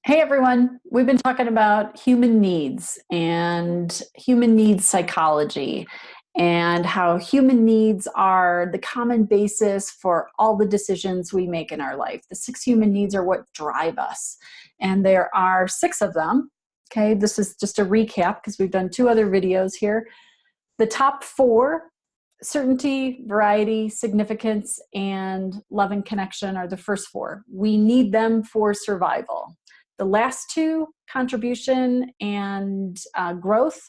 Hey everyone, we've been talking about human needs and human needs psychology and how human needs are the common basis for all the decisions we make in our life. The six human needs are what drive us, and there are six of them. Okay, this is just a recap because we've done two other videos here. The top four: certainty, variety, significance, and love and connection, are the first four. We need them for survival. The last two, contribution and growth,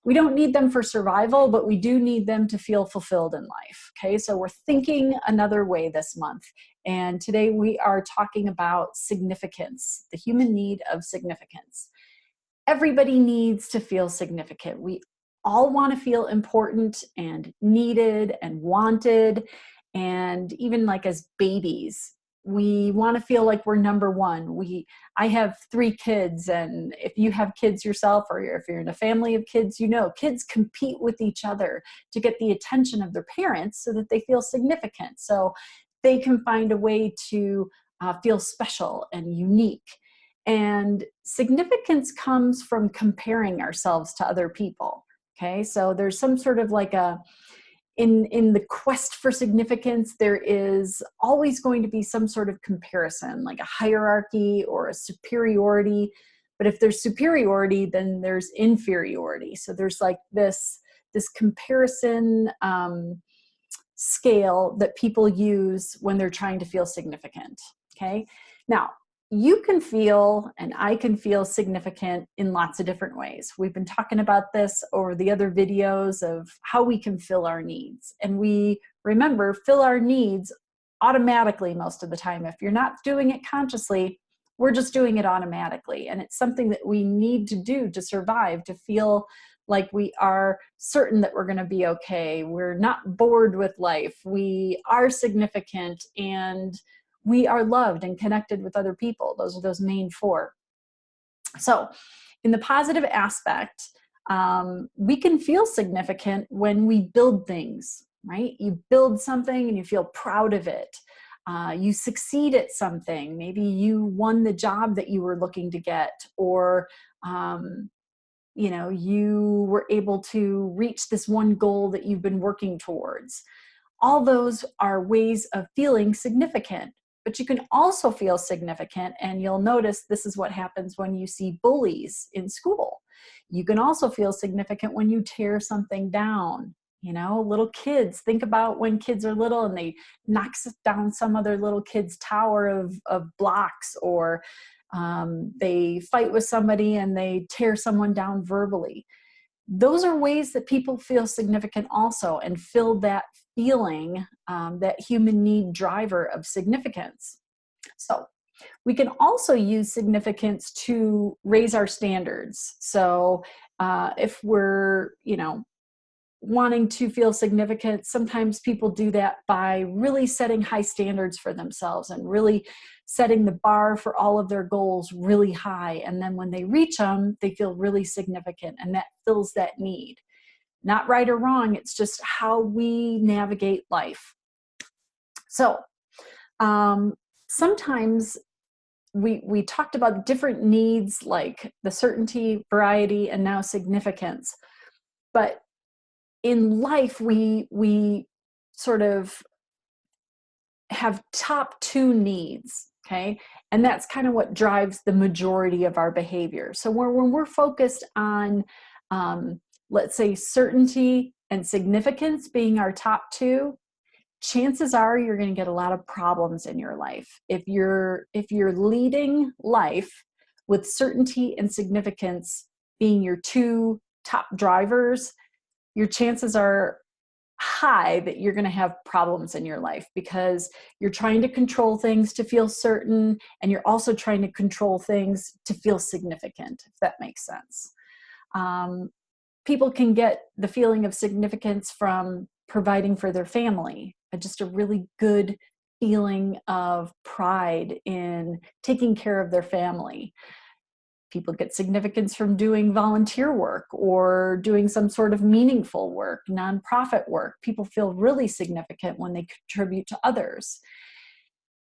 we don't need them for survival, but we do need them to feel fulfilled in life. Okay, so we're thinking another way this month. And today we are talking about significance, the human need of significance. Everybody needs to feel significant. We all want to feel important and needed and wanted. And even like as babies, we want to feel like we're number one. I have three kids, and if you have kids yourself, or if you're in a family of kids, you know kids compete with each other to get the attention of their parents so that they feel significant, so they can find a way to feel special and unique. And significance comes from comparing ourselves to other people. Okay, so there's some sort of like in the quest for significance, there is always going to be some sort of comparison, like a hierarchy or a superiority. But if there's superiority, then there's inferiority. So there's like this comparison scale that people use when they're trying to feel significant. Okay, now you can feel, and I can feel significant in lots of different ways. We've been talking about this over the other videos of how we can fill our needs. And we remember, fill our needs automatically most of the time. If you're not doing it consciously, we're just doing it automatically. And it's something that we need to do to survive, to feel like we are certain that we're going to be okay. We're not bored with life. We are significant, and we are loved and connected with other people. Those are those main four. So in the positive aspect, we can feel significant when we build things, right? You build something and you feel proud of it. You succeed at something. Maybe you won the job that you were looking to get, or you were able to reach this one goal that you've been working towards. All those are ways of feeling significant. But you can also feel significant, and you'll notice this is what happens when you see bullies in school. You can also feel significant when you tear something down. Little kids, think about when kids are little and they knock down some other little kid's tower of blocks, or they fight with somebody and they tear someone down verbally. Those are ways that people feel significant also, and fill that feeling, that human need driver of significance. So we can also use significance to raise our standards. So if we're, wanting to feel significant, sometimes people do that by really setting high standards for themselves and really setting the bar for all of their goals really high. And then when they reach them, they feel really significant, and that fills that need. Not right or wrong, it's just how we navigate life. So sometimes we talked about different needs, like the certainty, variety, and now significance. But in life, we sort of have top two needs, okay? And that's kind of what drives the majority of our behavior. So when we're focused on, let's say, certainty and significance being our top two, chances are you're going to get a lot of problems in your life. If you're leading life with certainty and significance being your two top drivers, your chances are high that you're going to have problems in your life, because you're trying to control things to feel certain, and you're also trying to control things to feel significant, if that makes sense. People can get the feeling of significance from providing for their family, just a really good feeling of pride in taking care of their family. People get significance from doing volunteer work or doing some sort of meaningful work, nonprofit work. People feel really significant when they contribute to others.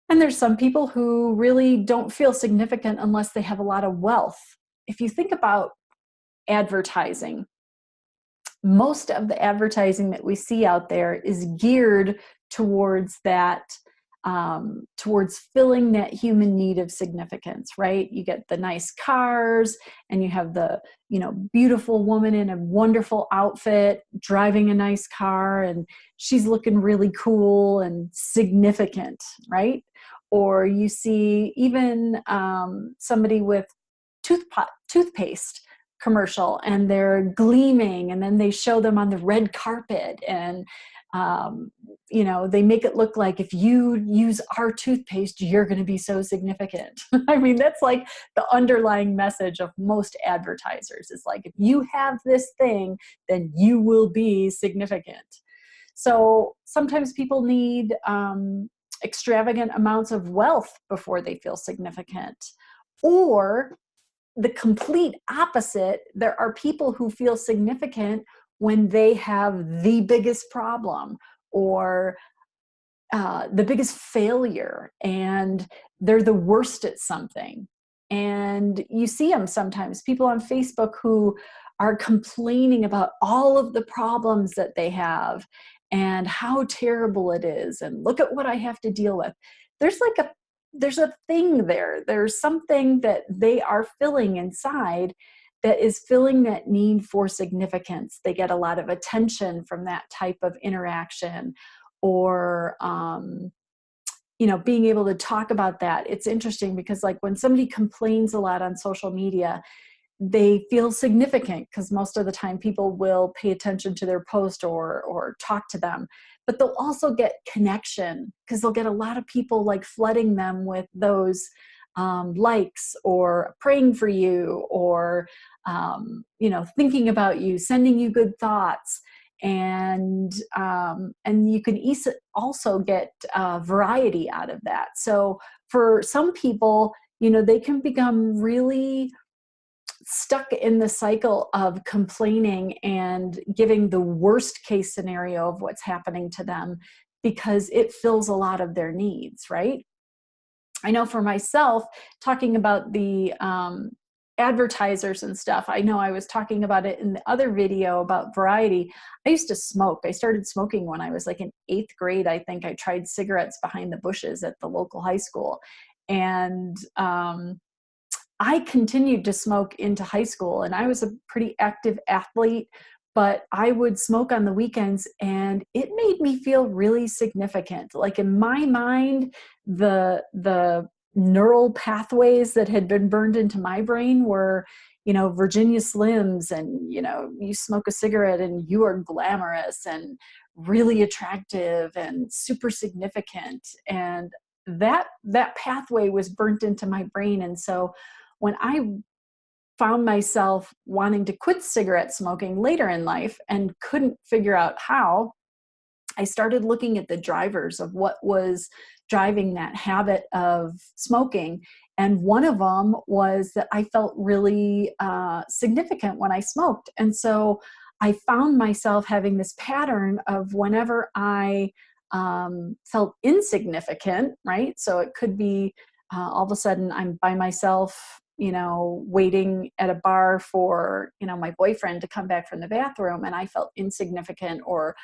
And there's some people who really don't feel significant unless they have a lot of wealth. If you think about advertising, most of the advertising that we see out there is geared towards that, towards filling that human need of significance, right? You get the nice cars, and you have the, beautiful woman in a wonderful outfit driving a nice car, and she's looking really cool and significant, right? Or you see even somebody with toothpaste commercial, and they're gleaming, and then they show them on the red carpet, and they make it look like if you use our toothpaste, you're going to be so significant. I mean, that's like the underlying message of most advertisers. It's like, if you have this thing, then you will be significant. So sometimes people need extravagant amounts of wealth before they feel significant. Or the complete opposite, there are people who feel significant when they have the biggest problem, or the biggest failure, and they're the worst at something. And you see them sometimes, people on Facebook who are complaining about all of the problems that they have and how terrible it is, and look at what I have to deal with. There's a thing there. There's something that they are filling inside that is filling that need for significance. They get a lot of attention from that type of interaction, or being able to talk about that. It's interesting because, like, when somebody complains a lot on social media, they feel significant because most of the time people will pay attention to their post or talk to them. But they'll also get connection because they'll get a lot of people like flooding them with those likes, or praying for you, or thinking about you, sending you good thoughts. And you can also get variety out of that. So for some people, they can become really stuck in the cycle of complaining and giving the worst case scenario of what's happening to them, because it fills a lot of their needs, right? I know for myself, talking about the advertisers and stuff, I know I was talking about it in the other video about variety. I used to smoke. I started smoking when I was like in 8th grade. I think I tried cigarettes behind the bushes at the local high school. And I continued to smoke into high school, and I was a pretty active athlete, but I would smoke on the weekends, and it made me feel really significant. Like, in my mind, the neural pathways that had been burned into my brain were, Virginia Slims, and, you smoke a cigarette and you are glamorous and really attractive and super significant. And that pathway was burnt into my brain. And so when I found myself wanting to quit cigarette smoking later in life and couldn't figure out how, I started looking at the drivers of what was driving that habit of smoking. And one of them was that I felt really significant when I smoked. And so I found myself having this pattern of whenever I felt insignificant, right? So it could be all of a sudden I'm by myself, waiting at a bar for, my boyfriend to come back from the bathroom, and I felt insignificant, or,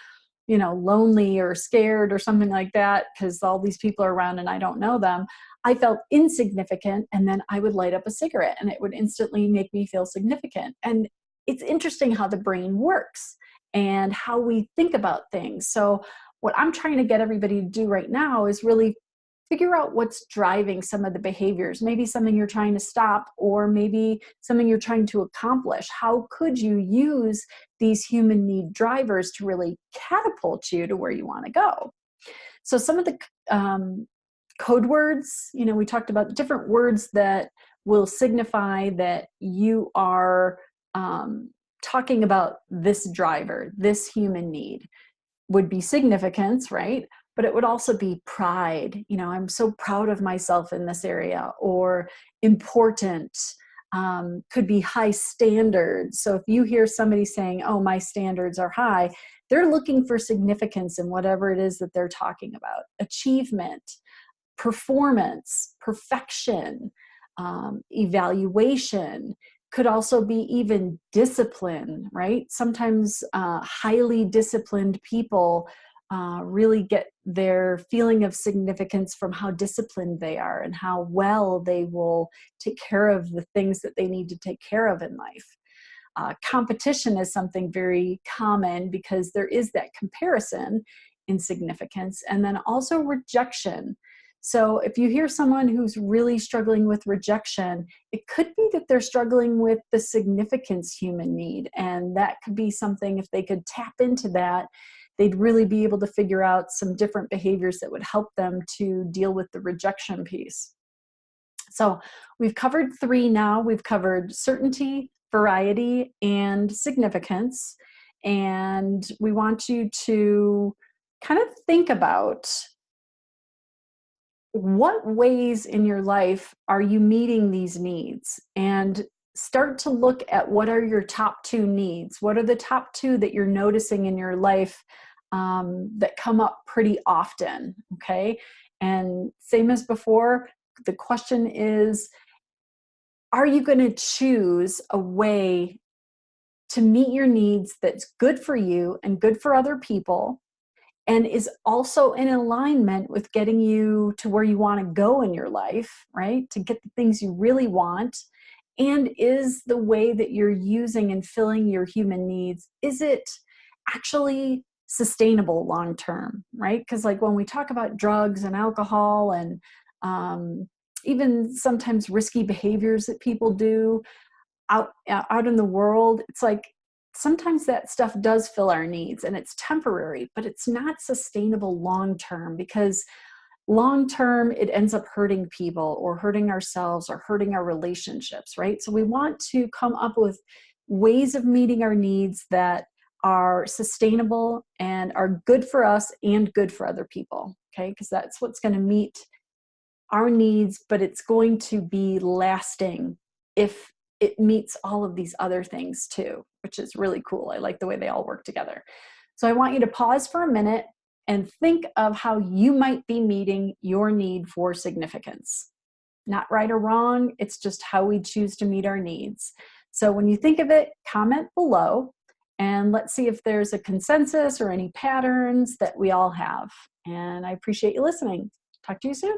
lonely or scared or something like that, because all these people are around and I don't know them. I felt insignificant, and then I would light up a cigarette and it would instantly make me feel significant. And it's interesting how the brain works and how we think about things. So what I'm trying to get everybody to do right now is really figure out what's driving some of the behaviors, maybe something you're trying to stop, or maybe something you're trying to accomplish. How could you use these human need drivers to really catapult you to where you want to go? So some of the code words, we talked about different words that will signify that you are talking about this driver, this human need. Would be significance, right? But it would also be pride. I'm so proud of myself in this area. Or important, could be high standards. So if you hear somebody saying, oh, my standards are high, they're looking for significance in whatever it is that they're talking about. Achievement, performance, perfection, evaluation. Could also be even discipline, right? Sometimes highly disciplined people really get their feeling of significance from how disciplined they are and how well they will take care of the things that they need to take care of in life. Competition is something very common because there is that comparison in significance, and then also rejection. So if you hear someone who's really struggling with rejection, it could be that they're struggling with the significance human need, and that could be something, if they could tap into that, they'd really be able to figure out some different behaviors that would help them to deal with the rejection piece. So we've covered 3 now. We've covered certainty, variety, and significance. And we want you to kind of think about what ways in your life are you meeting these needs, and start to look at what are your top 2 needs. What are the top 2 that you're noticing in your life that come up pretty often, okay? And same as before, the question is, are you going to choose a way to meet your needs that's good for you and good for other people, and is also in alignment with getting you to where you want to go in your life, right? To get the things you really want. And is the way that you're using and filling your human needs, is it actually sustainable long term, right? Because like when we talk about drugs and alcohol and even sometimes risky behaviors that people do out in the world, it's like sometimes that stuff does fill our needs and it's temporary, but it's not sustainable long term, because long term it ends up hurting people or hurting ourselves or hurting our relationships, right? So we want to come up with ways of meeting our needs that are sustainable and are good for us and good for other people, okay? Because that's what's going to meet our needs, but it's going to be lasting if it meets all of these other things too, which is really cool. I like the way they all work together. So I want you to pause for a minute and think of how you might be meeting your need for significance. Not right or wrong, it's just how we choose to meet our needs. So when you think of it, comment below, and let's see if there's a consensus or any patterns that we all have. And I appreciate you listening. Talk to you soon.